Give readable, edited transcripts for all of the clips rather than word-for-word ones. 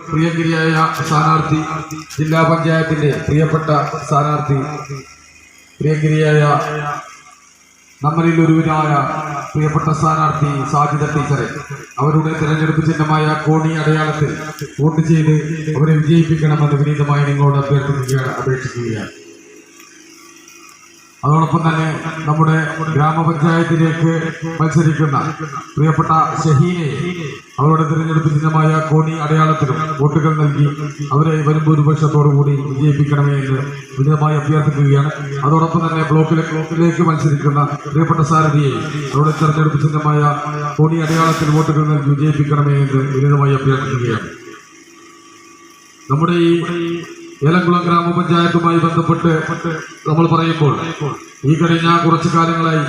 പ്രിയങ്കരിയായ സ്ഥാനാർത്ഥി, ജില്ലാ പഞ്ചായത്തിന്റെ പ്രിയപ്പെട്ട സ്ഥാനാർത്ഥി, പ്രിയങ്കരിയായ നമ്മളിൽ ഒരുവനായ പ്രിയപ്പെട്ട സ്ഥാനാർത്ഥി സാജിദ ടീച്ചറെ അവരുടെ തെരഞ്ഞെടുപ്പ് ചിഹ്നമായ കോണി അടയാളത്തിൽ വോട്ട് ചെയ്ത് അവരെ വിജയിപ്പിക്കണമെന്ന് വിനീതമായി നിങ്ങളോട് അപേക്ഷിക്കുകയാണ്. അതോടൊപ്പം തന്നെ നമ്മുടെ ഗ്രാമപഞ്ചായത്തിലേക്ക് മത്സരിക്കുന്ന പ്രിയപ്പെട്ട ഷഹീനെ അവരുടെ തിരഞ്ഞെടുപ്പ് ചിഹ്നമായ കോണി അടയാളത്തിലും വോട്ടുകൾ നൽകി അവരെ വരും ഭൂരിപക്ഷത്തോടുകൂടി വിജയിപ്പിക്കണമേ എന്ന് വിനീതമായി അഭ്യർത്ഥിക്കുകയാണ്. അതോടൊപ്പം തന്നെ ബ്ലോക്കിലേക്ക് മത്സരിക്കുന്ന പ്രിയപ്പെട്ട സാരഥിയെ അവരുടെ തിരഞ്ഞെടുപ്പ് ചിഹ്നമായ കോണി അടയാളത്തിൽ വോട്ടുകൾ നൽകി വിജയിപ്പിക്കണമേ എന്ന് വിനീതമായി അഭ്യർത്ഥിക്കുകയാണ്. നമ്മുടെ ഈ ഏലംകുളം ഗ്രാമപഞ്ചായത്തുമായി ബന്ധപ്പെട്ട് നമ്മൾ പറയുമ്പോൾ ഈ കഴിഞ്ഞ കുറച്ചു കാലങ്ങളായി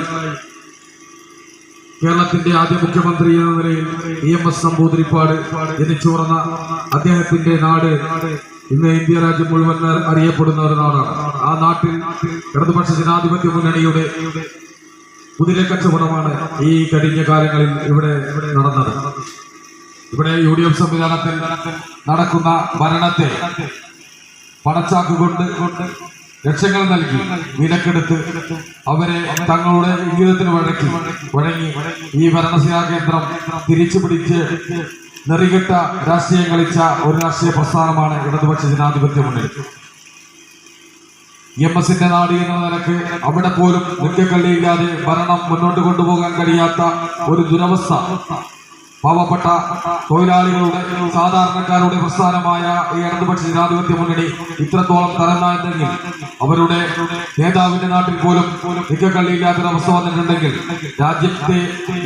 കേരളത്തിന്റെ ആദ്യ മുഖ്യമന്ത്രി എന്ന നിലയിൽ EMS നമ്പൂതിരിപ്പാട് ജനിച്ചു വളർന്ന അദ്ദേഹത്തിന്റെ നാട് ഇന്ന് ഇന്ത്യ രാജ്യം മുഴുവൻ അറിയപ്പെടുന്ന ഒരു നാടാണ്. ആ നാട്ടിൽ ഇടതുപക്ഷ ജനാധിപത്യ മുന്നണിയുടെ കുതിര കച്ചവടമാണ് ഈ കഴിഞ്ഞ കാലങ്ങളിൽ ഇവിടെ നടന്നത്. ഇവിടെ UDF സംവിധാനത്തിൽ നടക്കുന്ന ഭരണത്തെ പണച്ചാക്ക് കൊണ്ട് ലക്ഷങ്ങൾ നൽകി വിലക്കെടുത്ത് അവരെ തങ്ങളുടെ ജീവിതത്തിന് വഴങ്ങി ഈ ഭരണസിരാ കേന്ദ്രം തിരിച്ചു പിടിച്ച് നെറികെട്ട രാഷ്ട്രീയം കളിച്ച ഒരു രാഷ്ട്രീയ പ്രസ്ഥാനമാണ് ഇടതുപക്ഷ ജനാധിപത്യ മുന്നണി. EMSന്റെ നാട് എന്ന നിലക്ക് അവിടെ പോലും നിൽക്കക്കള്ളിയില്ലാതെ ഭരണം മുന്നോട്ട് കൊണ്ടുപോകാൻ കഴിയാത്ത ഒരു ദുരവസ്ഥ പാവപ്പെട്ട തൊഴിലാളികളുടെ സാധാരണക്കാരുടെ പ്രസ്ഥാനമായ ഈ ഇടതുപക്ഷ ജനാധിപത്യ മുന്നണി ഇത്രത്തോളം തരംതാഴ്ന്നെങ്കിൽ അവരുടെ നേതാവിന്റെ നാട്ടിൽ പോലും നിൽക്കക്കള്ളിയില്ലാത്തൊരവസ്ഥ വന്നിട്ടുണ്ടെങ്കിൽ രാജ്യത്തെ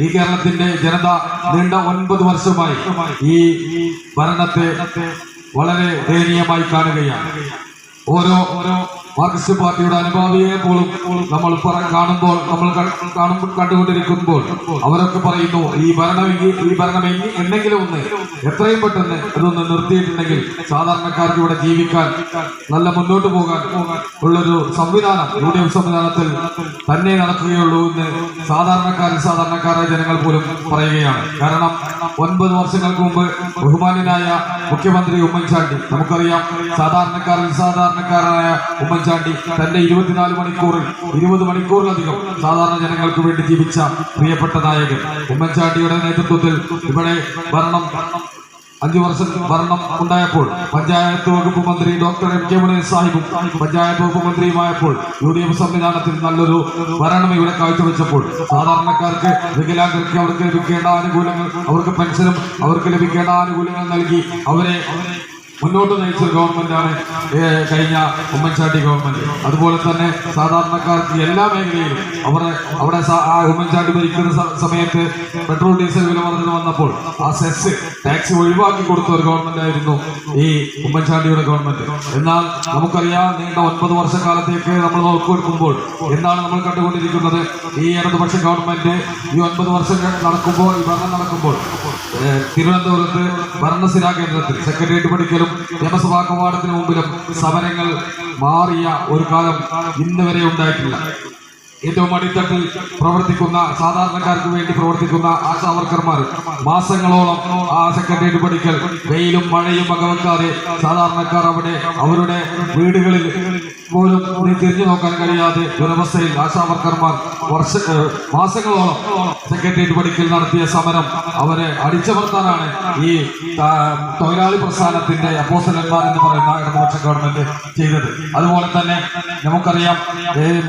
ഈ കേരളത്തിന്റെ ജനത നീണ്ട 9 വർഷമായി ഈ ഭരണത്തെ വളരെ ദയനീയമായി കാണുകയാണ്. ഓരോ മാർക്സിസ്റ്റ് പാർട്ടിയുടെ അനുഭാവിയെ പോലും നമ്മൾ കണ്ടുകൊണ്ടിരിക്കുമ്പോൾ അവരൊക്കെ പറയുന്നു ഈ ഭരണം എന്തെങ്കിലും ഒന്ന് എത്രയും പെട്ടെന്ന് ഇതൊന്ന് നിർത്തിയിട്ടുണ്ടെങ്കിൽ സാധാരണക്കാർക്ക് ഇവിടെ ജീവിക്കാൻ നല്ല മുന്നോട്ട് പോകാൻ ഉള്ളൊരു സംവിധാനം UDF സംവിധാനത്തിൽ തന്നെ നടക്കുകയുള്ളൂ എന്ന് സാധാരണക്കാരായ ജനങ്ങൾ പോലും പറയുകയാണ്. കാരണം 9 വർഷങ്ങൾക്ക് മുമ്പ് ബഹുമാന്യനായ മുഖ്യമന്ത്രി ഉമ്മൻചാണ്ടി, നമുക്കറിയാം സാധാരണക്കാരനായ ഉമ്മൻചാണ്ടി തന്റെ 24 മണിക്കൂറിൽ 20 മണിക്കൂറിലധികം സാധാരണ ജനങ്ങൾക്ക് വേണ്ടി ജീവിച്ച പ്രിയപ്പെട്ട നായകൻ ഉമ്മൻചാണ്ടിയുടെ നേതൃത്വത്തിൽ ഇവിടെ 5 വർഷം ഭരണം ഉണ്ടായപ്പോൾ പഞ്ചായത്ത് വകുപ്പ് മന്ത്രി ഡോക്ടർ MK മുനീർ സാഹിബും പഞ്ചായത്ത് വകുപ്പ് മന്ത്രിയുമായപ്പോൾ UDF സംവിധാനത്തിൽ നല്ലൊരു ഭരണം ഇവിടെ കാഴ്ചവെച്ചപ്പോൾ സാധാരണക്കാർക്ക്, വികലാംഗർക്ക് അവർക്ക് ലഭിക്കേണ്ട ആനുകൂല്യങ്ങൾ, അവർക്ക് പെൻഷനും അവർക്ക് ലഭിക്കേണ്ട ആനുകൂല്യങ്ങൾ നൽകി അവരെ മുന്നോട്ട് നയിച്ച ഗവൺമെന്റാണ് കഴിഞ്ഞ ഉമ്മൻചാണ്ടി ഗവൺമെന്റ്. അതുപോലെ തന്നെ സാധാരണക്കാർക്ക് എല്ലാ മേഖലയിലും അവിടെ ഉമ്മൻചാണ്ടി ഭരിക്കുന്ന സമയത്ത് പെട്രോൾ ഡീസൽ വില വർധന വന്നപ്പോൾ ആ സെസ് ടാക്സ് ഒഴിവാക്കി കൊടുത്ത ഒരു ഗവൺമെന്റ് ആയിരുന്നു ഈ ഉമ്മൻചാണ്ടിയുടെ ഗവൺമെന്റ്. എന്നാൽ നമുക്കറിയാം നീണ്ട 9 വർഷക്കാലത്തേക്ക് നമ്മൾ നോക്കിയെടുക്കുമ്പോൾ എന്താണ് നമ്മൾ കണ്ടുകൊണ്ടിരിക്കുന്നത്? ഈ ഇടതുപക്ഷ ഗവൺമെന്റ് ഈ 9 വർഷം നടക്കുമ്പോൾ, ഈ ഭരണം നടക്കുമ്പോൾ തിരുവനന്തപുരത്ത് ഭരണസിരാ കേന്ദ്രത്തിൽ സെക്രട്ടേറിയറ്റ് പഠിക്കലും നിയമസഭാ കവാടത്തിന് മുമ്പിലും സമരങ്ങൾ മാറിയ ഒരു കാലം ഇന്ന് വരെ ഉണ്ടായിട്ടില്ല. ഏറ്റവും അടിത്തട്ടിൽ പ്രവർത്തിക്കുന്ന, സാധാരണക്കാർക്ക് വേണ്ടി പ്രവർത്തിക്കുന്ന ആശാവർക്കർമാർ മാസങ്ങളോളം ആ സെക്രട്ടേറിയറ്റ് പഠിക്കൽ വെയിലും മഴയും വകവെക്കാതെ സാധാരണക്കാർ അവിടെ അവരുടെ വീടുകളിൽ പോലും തിരിഞ്ഞു നോക്കാൻ കഴിയാതെ ദുരവസ്ഥയിൽ ആശാവർക്കർമാർ മാസങ്ങളോളം സെക്രട്ടേറിയറ്റ് പഠിക്കൽ നടത്തിയ സമരം അവരെ അടിച്ചമർത്താനാണ് ഈ തൊഴിലാളി പ്രസ്ഥാനത്തിന്റെ അപ്പോസ്തലന്മാർ എന്ന് പറയുന്ന ഇടതുപക്ഷ ഗവൺമെന്റ് ചെയ്തത്. അതുപോലെ തന്നെ നമുക്കറിയാം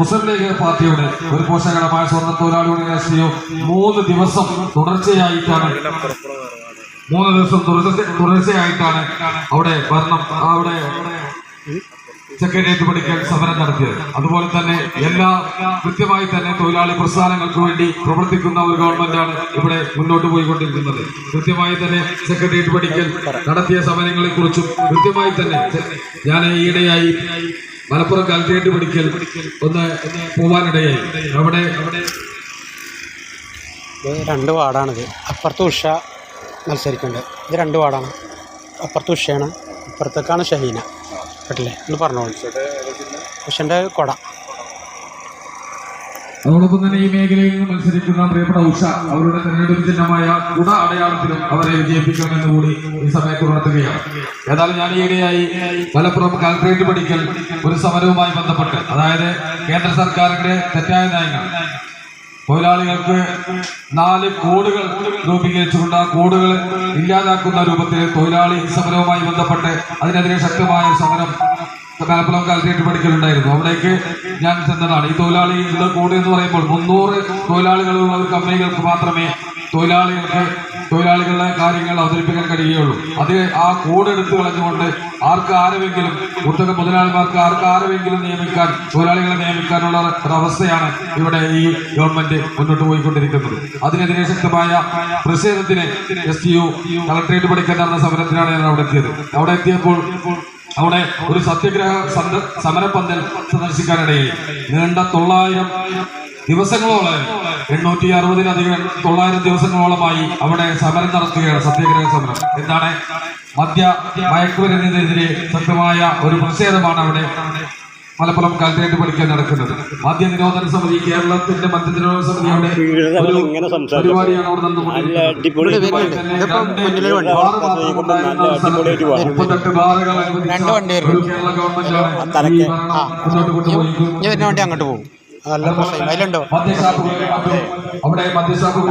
മുസ്ലിം ലീഗ് പാർട്ടിയുടെ ഒരു പോഷകരമായ സ്വർണ്ണ തൊഴിലാളിയുടെ രാഷ്ട്രീയവും 3 ദിവസം തുടർച്ചയായിട്ടാണ് അവിടെ സെക്രട്ടേറിയറ്റ് പഠിക്കൽ സമരം നടത്തിയത്. അതുപോലെ തന്നെ കൃത്യമായി തന്നെ തൊഴിലാളി പ്രസ്ഥാനങ്ങൾക്ക് വേണ്ടി പ്രവർത്തിക്കുന്ന ഒരു ഗവൺമെന്റാണ് ഇവിടെ മുന്നോട്ട് പോയിക്കൊണ്ടിരിക്കുന്നത്. കൃത്യമായി തന്നെ സെക്രട്ടേറിയറ്റ് പഠിക്കൽ നടത്തിയ സമരങ്ങളെ കുറിച്ചും കൃത്യമായി തന്നെ ഞാൻ ഈയിടെയായി മലപ്പുറം കലക്ടറേറ്റ് പഠിക്കൽ ഒന്ന് പോവാനിടയായി. അവിടെ 2 വാർഡാണിത്. അപ്പുറത്ത് ഉഷ മത്സരിക്കുന്നുണ്ട്. ഇത് 2 വാർഡാണ്. അപ്പുറത്ത് ഉഷയാണ്, ഇപ്പുറത്തേക്കാണ് ഷഹീന. കേട്ടില്ലേ? ഒന്ന് പറഞ്ഞോളൂ. ഉഷൻ്റെ കൊട അതോടൊപ്പം തന്നെ ഈ മേഖലയിൽ നിന്ന് മത്സരിക്കുന്ന പ്രിയപ്പെട്ട ഉഷ അവരുടെ തെരഞ്ഞെടുപ്പ് ചിഹ്നമായ കുട അടയാളത്തിലും അവരെ വിജയിപ്പിക്കണമെന്ന് കൂടി ഈ സമയത്ത് ഉണർത്തുകയാണ്. ഏതായാലും ഞാൻ ഈയിടെയായി മലപ്പുറം കളക്ടറേറ്റ് പഠിക്കൽ ഒരു സമരവുമായി ബന്ധപ്പെട്ട്, അതായത് കേന്ദ്ര സർക്കാരിന്റെ തെറ്റായ നയങ്ങൾ, തൊഴിലാളികൾക്ക് 4 കോഡുകൾ രൂപീകരിച്ചുകൊണ്ട് ആ കോഡുകൾ ഇല്ലാതാക്കുന്ന രൂപത്തിൽ തൊഴിലാളി സമരവുമായി ബന്ധപ്പെട്ട് അതിനെതിരെ ശക്തമായ സമരം മലപ്പുറം കളക്ടറേറ്റ് പഠിക്കലുണ്ടായിരുന്നു. അവിടേക്ക് ഞാൻ ചെന്നതാണ്. ഈ തൊഴിലാളികളുടെ കോഡ് എന്ന് പറയുമ്പോൾ 300 തൊഴിലാളികളുള്ള ഒരു കമ്പനികൾക്ക് മാത്രമേ തൊഴിലാളികളുടെ കാര്യങ്ങൾ അവതരിപ്പിക്കാൻ കഴിയുകയുള്ളൂ. അത് ആ കോഡ് എടുത്തു കളഞ്ഞുകൊണ്ട് ആരെങ്കിലും കുത്തക മുതലാളിമാർക്ക് ആരെങ്കിലും തൊഴിലാളികളെ നിയമിക്കാനുള്ള ഒരവസ്ഥയാണ് ഇവിടെ ഈ ഗവൺമെന്റ് മുന്നോട്ട് പോയിക്കൊണ്ടിരിക്കുന്നത്. അതിനെതിരെ ശക്തമായ പ്രതിഷേധത്തിന് STU കളക്ടറേറ്റ് പഠിക്കാൻ നടന്ന സമരത്തിനാണ് ഞാൻ അവിടെ എത്തിയത്. അവിടെ എത്തിയപ്പോൾ അവിടെ ഒരു സത്യഗ്രഹ സമരപന്തൽ സന്ദർശിക്കാനിടയിൽ നീണ്ട 900 ദിവസങ്ങളോളം 860-ലധികം 900 ദിവസങ്ങളോളമായി അവിടെ സമരം നടത്തുകയാണ്. സത്യഗ്രഹ സമരം എന്താണ്? മയക്കുമരുന്നിനെതിരെ ശക്തമായ ഒരു പ്രതിഷേധമാണ് അവിടെ മലപ്പുറം കളക്ടറേറ്റ് പഠിക്കാൻ നടക്കുന്നത്. മദ്യ നിരോധന സമിതി, കേരളത്തിന്റെ മദ്യ നിരോധന സമിതി അവിടെ ഒരു പരിപാടിയാണ് അവിടെ നടന്നുകൊണ്ടിരിക്കുന്നത്. 38 ബാറുകൾ ഒരു കേരള ഗവൺമെന്റാണ് ഈ ഭരണം മുന്നോട്ട് കൊണ്ടുപോയി അങ്ങോട്ട് പോകും. നല്ല മദ്യഷാപ്പുകൾ അവിടെ മദ്യഷാപ്പുകൾ